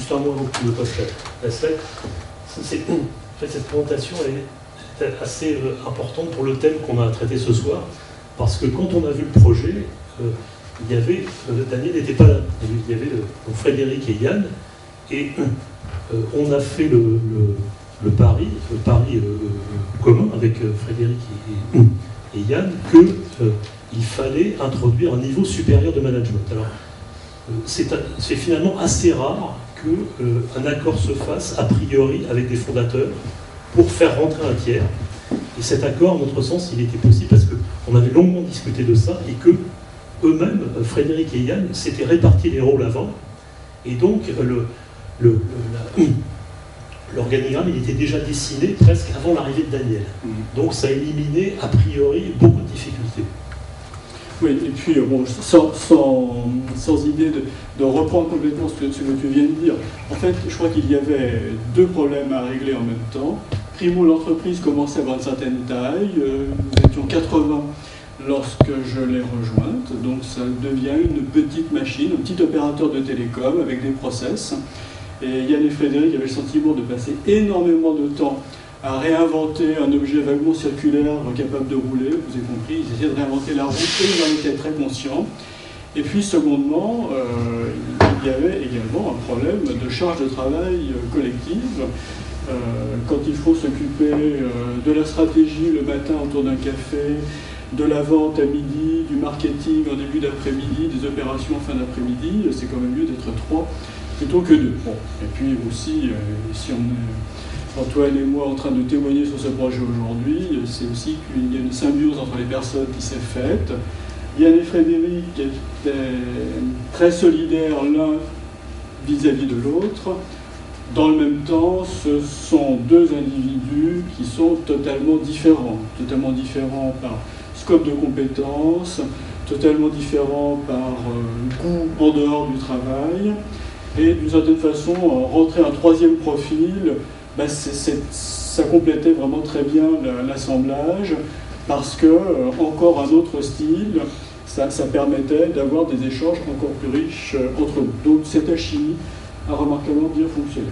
juste un mot avant que tu me passes la slide. En fait, cette présentation est assez importante pour le thème qu'on a traité ce soir, parce que quand on a vu le projet, il y avait, Daniel n'était pas là, il y avait donc Frédéric et Yann, et on a fait le pari commun avec Frédéric et Yann qu'il fallait introduire un niveau supérieur de management. Alors, c'est finalement assez rare qu'un accord se fasse a priori avec des fondateurs pour faire rentrer un tiers. Et cet accord, à notre sens, il était possible parce qu'on avait longuement discuté de ça et que eux-mêmes, Frédéric et Yann, s'étaient répartis les rôles avant. Et donc, l'organigramme, il était déjà dessiné presque avant l'arrivée de Daniel. Donc, ça éliminait a priori beaucoup de difficultés. Oui, et puis, bon, sans idée de reprendre complètement ce que tu viens de dire, en fait, je crois qu'il y avait deux problèmes à régler en même temps. Primo, l'entreprise commençait à avoir une certaine taille, nous étions 80 lorsque je l'ai rejointe, donc ça devient une petite machine, un petit opérateur de télécom avec des process. Et Yann et Frédéric avaient le sentiment de passer énormément de temps à réinventer un objet vaguement circulaire capable de rouler, vous avez compris, ils essayaient de réinventer la route et ils en étaient très conscients. Et puis, secondement, il y avait également un problème de charge de travail collective. Quand il faut s'occuper de la stratégie le matin autour d'un café, de la vente à midi, du marketing en début d'après-midi, des opérations en fin d'après-midi, c'est quand même mieux d'être 3 plutôt que 2. Bon. Et puis aussi, si on est Antoine et moi en train de témoigner sur ce projet aujourd'hui, c'est aussi qu'il y a une symbiose entre les personnes qui s'est faite. Yann et Frédéric étaient très solidaires l'un vis-à-vis de l'autre. Dans le même temps, ce sont deux individus qui sont totalement différents par scope de compétences, totalement différents par goût en dehors du travail, et d'une certaine façon, rentrer un troisième profil, ça complétait vraiment très bien l'assemblage, parce que, encore un autre style, ça permettait d'avoir des échanges encore plus riches entre eux. Donc cette alchimie a remarquablement bien fonctionné.